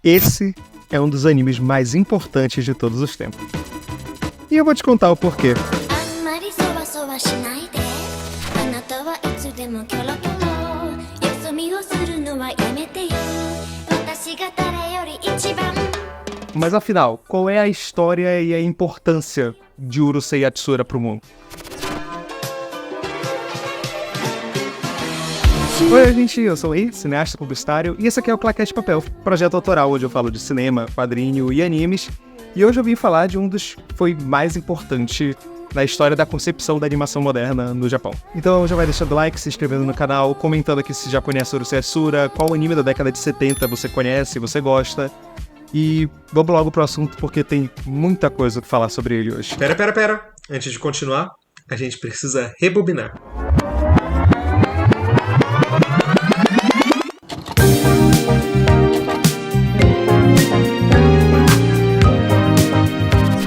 Esse é um dos animes mais importantes de todos os tempos. E eu vou te contar o porquê. Mas afinal, qual é a história e a importância de Urusei Yatsura pro mundo? Oi, gente, eu sou o Ei, cineasta publicitário, e esse aqui é o Claquete Papel, projeto autoral onde eu falo de cinema, quadrinho e animes, e hoje eu vim falar de um dos que foi mais importante na história da concepção da animação moderna no Japão. Então já vai deixando like, se inscrevendo no canal, comentando aqui se já conhece Urusei Yatsura, qual anime da década de 70 você conhece, você gosta, e vamos logo pro assunto porque tem muita coisa pra falar sobre ele hoje. Pera. Antes de continuar, a gente precisa rebobinar.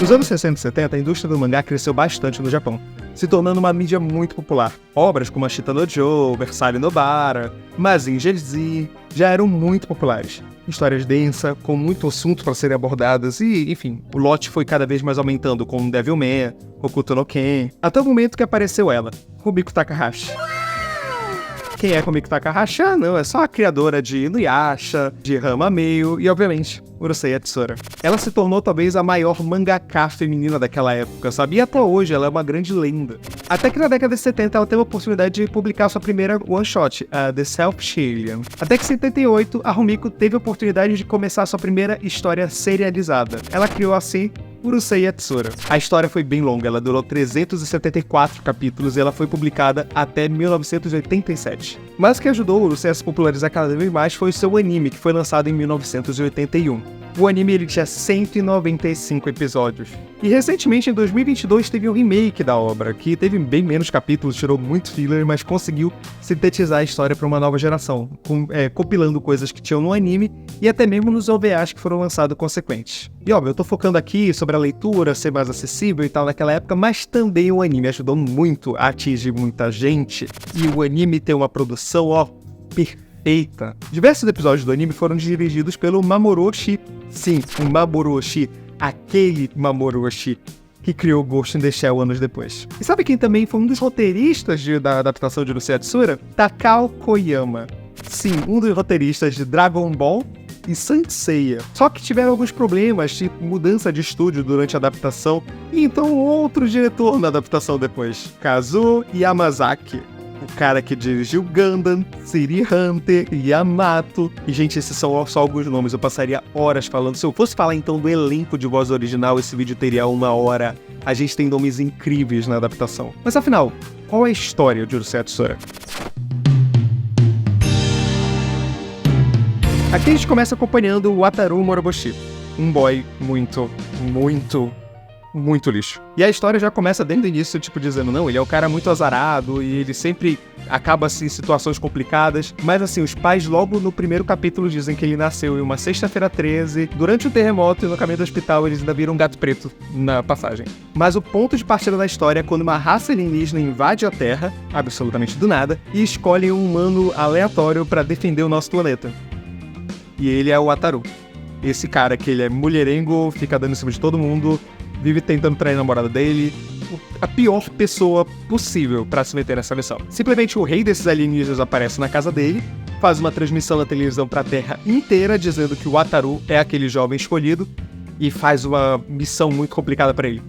Nos anos 60 e 70, a indústria do mangá cresceu bastante no Japão, se tornando uma mídia muito popular. Obras como Ashita no Joe, Versalhes no Bara, Mazinger Z já eram muito populares. Histórias densas, com muito assunto para serem abordadas e, enfim, o lote foi cada vez mais aumentando com Devilman, Hokuto no Ken, até o momento que apareceu ela, Rumiko Takahashi. Quem é Rumiko Takahashi? Não, é só a criadora de Inuyasha, de Ranma Meio e, obviamente, Urusei Yatsura. Ela se tornou talvez a maior mangaka feminina daquela época, sabe? E até hoje ela é uma grande lenda. Até que na década de 70 ela teve a oportunidade de publicar sua primeira one-shot, a The Selfish Alien. Até que em 78, a Rumiko teve a oportunidade de começar sua primeira história serializada. Ela criou assim Urusei Yatsura. A história foi bem longa, ela durou 374 capítulos e ela foi publicada até 1987. Mas o que ajudou o Urusei a se popularizar cada vez mais foi o seu anime, que foi lançado em 1981. O anime ele tinha 195 episódios. E recentemente, em 2022, teve um remake da obra, que teve bem menos capítulos, tirou muito filler, mas conseguiu sintetizar a história para uma nova geração, compilando coisas que tinham no anime e até mesmo nos OVAs que foram lançados consequentes. E óbvio, eu tô focando aqui sobre a leitura, ser mais acessível e tal naquela época, mas também o anime ajudou muito a atingir muita gente. E o anime tem uma produção, perfeita. Diversos episódios do anime foram dirigidos pelo Mamoru Oshii. Sim, o Mamoru Oshii, aquele Mamoru Oshii que criou Ghost in the Shell anos depois. E sabe quem também foi um dos roteiristas da adaptação de Urusei Yatsura? Takao Koyama. Sim, um dos roteiristas de Dragon Ball e Saint Seiya. Só que tiveram alguns problemas, tipo mudança de estúdio durante a adaptação, e então outro diretor na adaptação depois, Kazuo Yamazaki. O cara que dirigiu Gundam, City Hunter, Yamato. E, gente, esses são só alguns nomes. Eu passaria horas falando. Se eu fosse falar, então, do elenco de voz original, esse vídeo teria 1 hora. A gente tem nomes incríveis na adaptação. Mas, afinal, qual é a história de Urusei Yatsura? Aqui a gente começa acompanhando o Wataru Moroboshi. Um boy muito lixo. E a história já começa desde o início, tipo, dizendo, não, ele é um cara muito azarado e ele sempre acaba, assim, em situações complicadas. Mas, assim, os pais logo no primeiro capítulo dizem que ele nasceu em uma sexta-feira 13, durante o terremoto e no caminho do hospital eles ainda viram um gato preto na passagem. Mas o ponto de partida da história é quando uma raça alienígena invade a Terra, absolutamente do nada, e escolhe um humano aleatório pra defender o nosso planeta. E ele é o Wataru. Esse cara que ele é mulherengo, fica dando em cima de todo mundo, vive tentando trair a namorada dele, a pior pessoa possível pra se meter nessa missão. Simplesmente o rei desses alienígenas aparece na casa dele, faz uma transmissão na televisão pra Terra inteira, dizendo que o Wataru é aquele jovem escolhido, e faz uma missão muito complicada pra ele.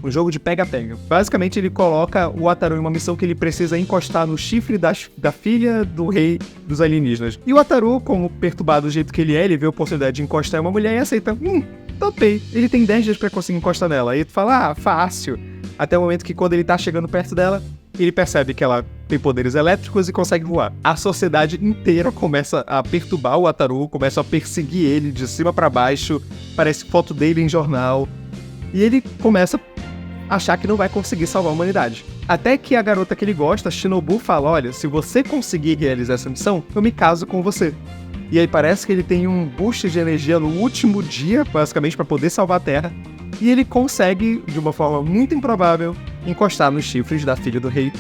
Um jogo de pega-pega. Basicamente, ele coloca o Wataru em uma missão que ele precisa encostar no chifre da filha do rei dos alienígenas. E o Wataru, como perturbado do jeito que ele é, ele vê a oportunidade de encostar em uma mulher e aceita. Topei. Ele tem 10 dias pra conseguir encostar nela. Aí tu fala, fácil. Até o momento que quando ele tá chegando perto dela, ele percebe que ela tem poderes elétricos e consegue voar. A sociedade inteira começa a perturbar o Wataru, começa a perseguir ele de cima pra baixo, parece foto dele em jornal. E ele começa a achar que não vai conseguir salvar a humanidade. Até que a garota que ele gosta, Shinobu, fala, olha, se você conseguir realizar essa missão, eu me caso com você. E aí parece que ele tem um boost de energia no último dia, basicamente, para poder salvar a Terra. E ele consegue, de uma forma muito improvável, encostar nos chifres da filha do rei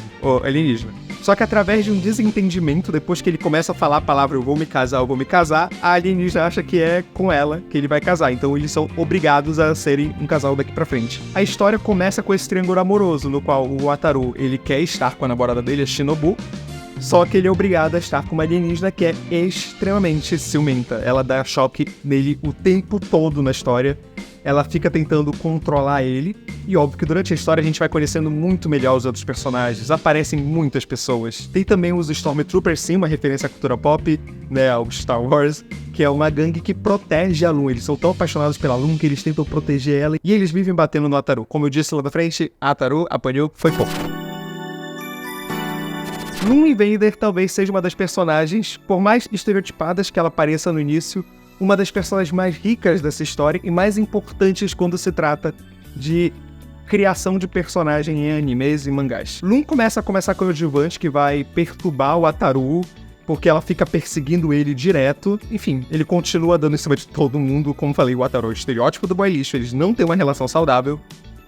alienígena. Só que através de um desentendimento, depois que ele começa a falar a palavra eu vou me casar, a alienígena acha que é com ela que ele vai casar. Então eles são obrigados a serem um casal daqui pra frente. A história começa com esse triângulo amoroso, no qual o Wataru, ele quer estar com a namorada dele, a Shinobu, só que ele é obrigado a estar com uma alienígena que é extremamente ciumenta. Ela dá choque nele o tempo todo na história. Ela fica tentando controlar ele. E óbvio que durante a história a gente vai conhecendo muito melhor os outros personagens. Aparecem muitas pessoas. Tem também os Stormtroopers, sim, uma referência à cultura pop, né, ao Star Wars, que é uma gangue que protege a Lum. Eles são tão apaixonados pela Lum que eles tentam proteger ela. E eles vivem batendo no Ataru. Como eu disse lá da frente, a Ataru apanhou, foi fofo. Lum Invader talvez seja uma das personagens, por mais estereotipadas que ela pareça no início, uma das personagens mais ricas dessa história e mais importantes quando se trata de criação de personagem em animes e mangás. Lum começa a conversar com o coadjuvante que vai perturbar o Wataru, porque ela fica perseguindo ele direto. Enfim, ele continua dando em cima de todo mundo. Como falei, o Wataru é o estereótipo do boy lixo, eles não têm uma relação saudável.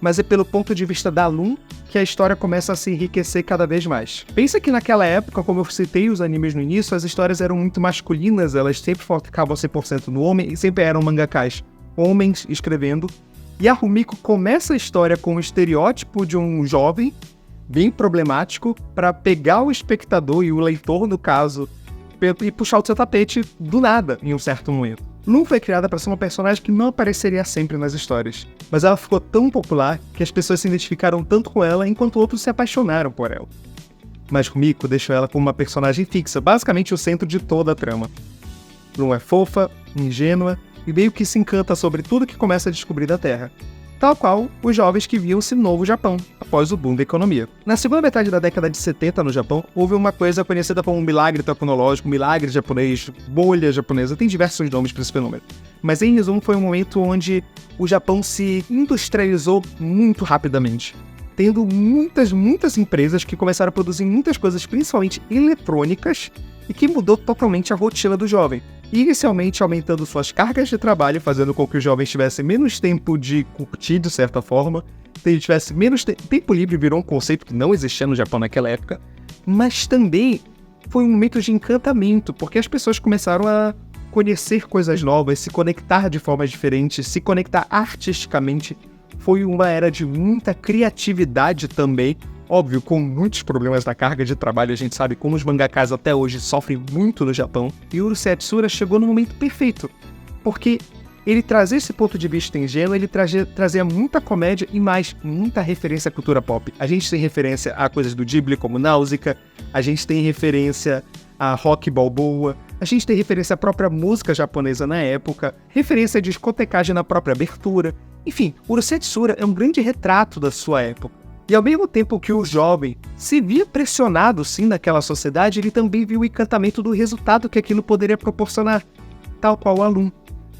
Mas é pelo ponto de vista da Lum que a história começa a se enriquecer cada vez mais. Pensa que naquela época, como eu citei os animes no início, as histórias eram muito masculinas, elas sempre focavam 100% no homem e sempre eram mangakás homens escrevendo. E a Rumiko começa a história com o estereótipo de um jovem bem problemático para pegar o espectador e o leitor, no caso, e puxar o seu tapete do nada em um certo momento. Lum foi criada para ser uma personagem que não apareceria sempre nas histórias, mas ela ficou tão popular que as pessoas se identificaram tanto com ela enquanto outros se apaixonaram por ela. Mas Rumiko deixou ela como uma personagem fixa, basicamente o centro de toda a trama. Lum é fofa, ingênua e meio que se encanta sobre tudo que começa a descobrir da Terra, tal qual os jovens que viam-se no novo Japão, após o boom da economia. Na segunda metade da década de 70 no Japão, houve uma coisa conhecida como um milagre tecnológico, milagre japonês, bolha japonesa, tem diversos nomes para esse fenômeno. Mas em resumo foi um momento onde o Japão se industrializou muito rapidamente, tendo muitas empresas que começaram a produzir muitas coisas, principalmente eletrônicas, e que mudou totalmente a rotina do jovem. Inicialmente aumentando suas cargas de trabalho, fazendo com que os jovens tivessem menos tempo de curtir de certa forma, tivesse menos tempo livre, virou um conceito que não existia no Japão naquela época, mas também foi um momento de encantamento, porque as pessoas começaram a conhecer coisas novas, se conectar de formas diferentes, se conectar artisticamente. Foi uma era de muita criatividade também, óbvio, com muitos problemas da carga de trabalho. A gente sabe como os mangakás até hoje sofrem muito no Japão. E o Urusei Yatsura chegou no momento perfeito, porque ele trazia esse ponto de vista ingênuo, ele trazia muita comédia e mais, muita referência à cultura pop. A gente tem referência a coisas do Ghibli como Náusea, a gente tem referência a Rock Balboa, a gente tem referência à própria música japonesa na época, referência à discotecagem na própria abertura. Enfim, o Urusei Yatsura é um grande retrato da sua época. E ao mesmo tempo que o jovem se via pressionado sim naquela sociedade, ele também viu o encantamento do resultado que aquilo poderia proporcionar, tal qual a Lum.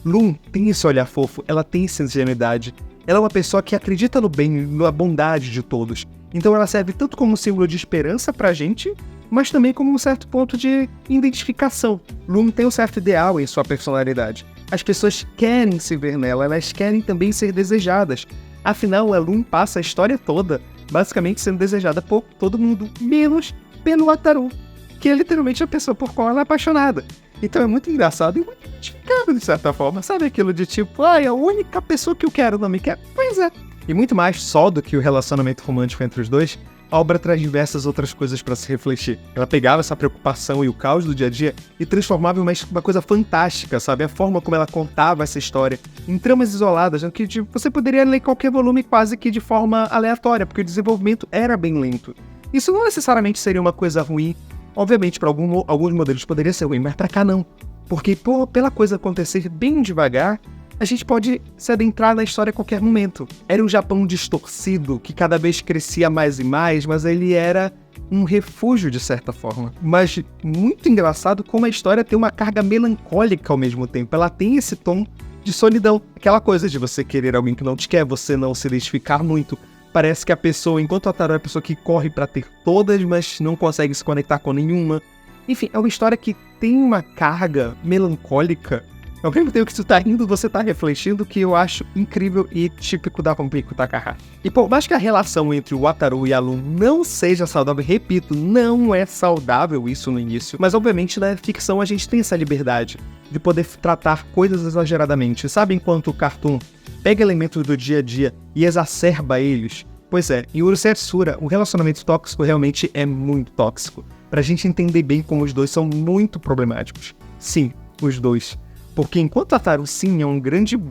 Lum tem esse olhar fofo, ela tem essa ingenuidade, ela é uma pessoa que acredita no bem, na bondade de todos. Então ela serve tanto como um símbolo de esperança pra gente, mas também como um certo ponto de identificação. Lum tem um certo ideal em sua personalidade. As pessoas querem se ver nela, elas querem também ser desejadas. Afinal, a Lum passa a história toda basicamente sendo desejada por todo mundo, menos pelo Wataru, que é literalmente a pessoa por qual ela é apaixonada. Então é muito engraçado e muito identificável de certa forma, sabe aquilo de tipo, a única pessoa que eu quero não me quer? Pois é. E muito mais só do que o relacionamento romântico entre os dois, a obra traz diversas outras coisas para se refletir. Ela pegava essa preocupação e o caos do dia a dia e transformava em uma coisa fantástica, sabe? A forma como ela contava essa história em tramas isoladas, né? Que tipo, você poderia ler qualquer volume quase que de forma aleatória, porque o desenvolvimento era bem lento. Isso não necessariamente seria uma coisa ruim. Obviamente, para alguns modelos poderia ser ruim, mas para cá não. Porque pela coisa acontecer bem devagar, a gente pode se adentrar na história a qualquer momento. Era um Japão distorcido, que cada vez crescia mais e mais, mas ele era um refúgio de certa forma. Mas muito engraçado como a história tem uma carga melancólica ao mesmo tempo. Ela tem esse tom de solidão. Aquela coisa de você querer alguém que não te quer, você não se identificar muito. Parece que a pessoa, enquanto a Wataru é a pessoa que corre pra ter todas, mas não consegue se conectar com nenhuma. Enfim, é uma história que tem uma carga melancólica, Ao mesmo tempo que tu tá rindo, você tá refletindo, que eu acho incrível e típico da Rumiko Takahashi. E por mais que a relação entre o Wataru e a Lum não seja saudável, repito, não é saudável isso no início, mas obviamente na ficção a gente tem essa liberdade de poder tratar coisas exageradamente. Sabe, enquanto o cartoon pega elementos do dia a dia e exacerba eles? Pois é, em Urusei Yatsura, o relacionamento tóxico realmente é muito tóxico. Pra gente entender bem como os dois são muito problemáticos. Sim, os dois. Porque enquanto a Wataru, sim, é um grande...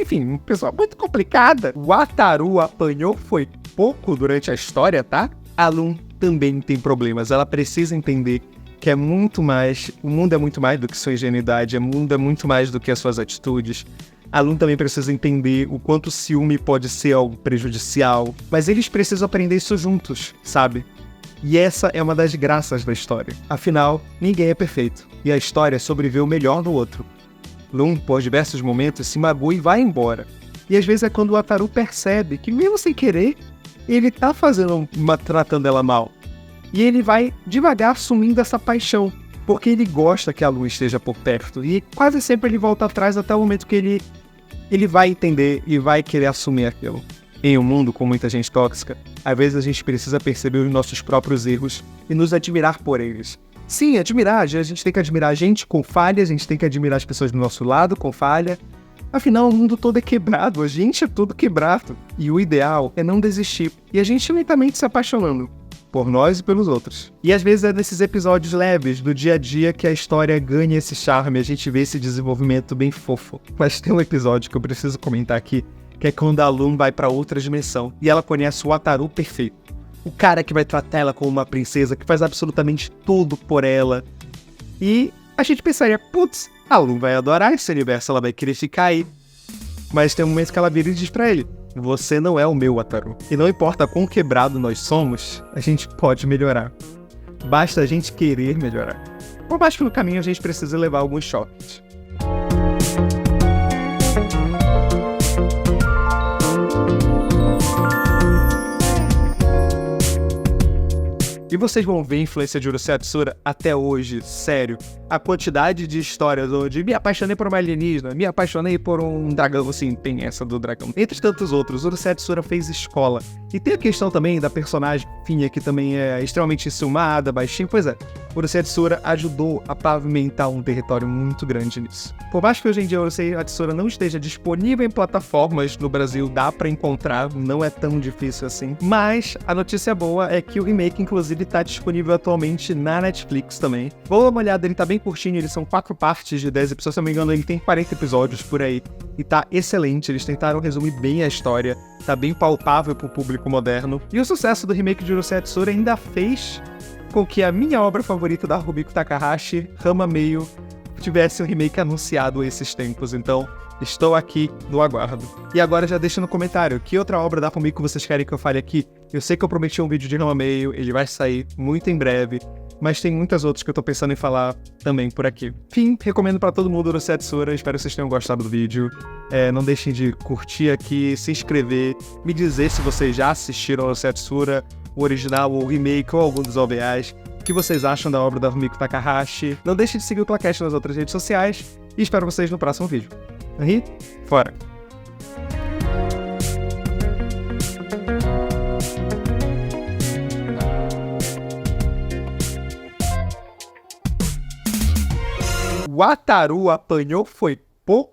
Enfim, uma pessoa muito complicada. O Wataru apanhou foi pouco durante a história, tá? A Lum também tem problemas. Ela precisa entender que é muito mais... O mundo é muito mais do que sua ingenuidade. O mundo é muito mais do que as suas atitudes. A Lum também precisa entender o quanto o ciúme pode ser algo prejudicial. Mas eles precisam aprender isso juntos, sabe? E essa é uma das graças da história. Afinal, ninguém é perfeito. E a história sobrevive o melhor no outro. Lum, por diversos momentos, se magoa e vai embora. E às vezes é quando o Wataru percebe que, mesmo sem querer, ele tá tratando ela mal. E ele vai devagar assumindo essa paixão, porque ele gosta que a Lum esteja por perto. E quase sempre ele volta atrás até o momento que ele vai entender e vai querer assumir aquilo. Em um mundo com muita gente tóxica, às vezes a gente precisa perceber os nossos próprios erros e nos admirar por eles. Sim, admirar, a gente tem que admirar a gente com falha, a gente tem que admirar as pessoas do nosso lado com falha. Afinal, o mundo todo é quebrado, a gente é tudo quebrado. E o ideal é não desistir, e a gente lentamente se apaixonando por nós e pelos outros. E às vezes é nesses episódios leves do dia a dia que a história ganha esse charme, a gente vê esse desenvolvimento bem fofo. Mas tem um episódio que eu preciso comentar aqui, que é quando a Lum vai pra outra dimensão e ela conhece o Wataru perfeito. O cara que vai tratar ela como uma princesa, que faz absolutamente tudo por ela. E a gente pensaria, putz, a Lum vai adorar esse universo, ela vai querer ficar aí. Mas tem um momento que ela vira e diz pra ele, você não é o meu Wataru. E não importa quão quebrado nós somos, a gente pode melhorar. Basta a gente querer melhorar. Por mais que no caminho a gente precisa levar alguns choques. E vocês vão ver a influência de Urusei Yatsura até hoje, sério. A quantidade de histórias onde me apaixonei por uma alienígena, me apaixonei por um dragão, assim, tem essa do dragão. Entre tantos outros, Urusei Yatsura fez escola. E tem a questão também da personagem Finha, que também é extremamente enciumada, baixinho. Pois é, Urusei Yatsura ajudou a pavimentar um território muito grande nisso. Por mais que hoje em dia Urusei Yatsura não esteja disponível em plataformas no Brasil, dá pra encontrar, não é tão difícil assim. Mas a notícia boa é que o remake, inclusive, tá disponível atualmente na Netflix também. Vou dar uma olhada, ele tá bem curtinho, eles são 4 partes de 10 episódios, se eu não me engano, ele tem 40 episódios por aí. E tá excelente, eles tentaram resumir bem a história, tá bem palpável pro público moderno. E o sucesso do remake de Urusei Yatsura ainda fez com que a minha obra favorita da Rumiko Takahashi, Rama Meio, tivesse um remake anunciado esses tempos, então estou aqui no aguardo. E agora já deixa no comentário, que outra obra da Rumiko vocês querem que eu fale aqui? Eu sei que eu prometi um vídeo de Rama Meio, ele vai sair muito em breve, mas tem muitas outras que eu tô pensando em falar também por aqui. Enfim, recomendo pra todo mundo Urusei Yatsura, espero que vocês tenham gostado do vídeo. Não deixem de curtir aqui, se inscrever, me dizer se vocês já assistiram Urusei Yatsura, o original, ou o remake, ou algum dos OVAs. O que vocês acham da obra da Rumiko Takahashi? Não deixem de seguir o Clacast nas outras redes sociais, e espero vocês no próximo vídeo. Aí, fora! Wataru apanhou foi pouco?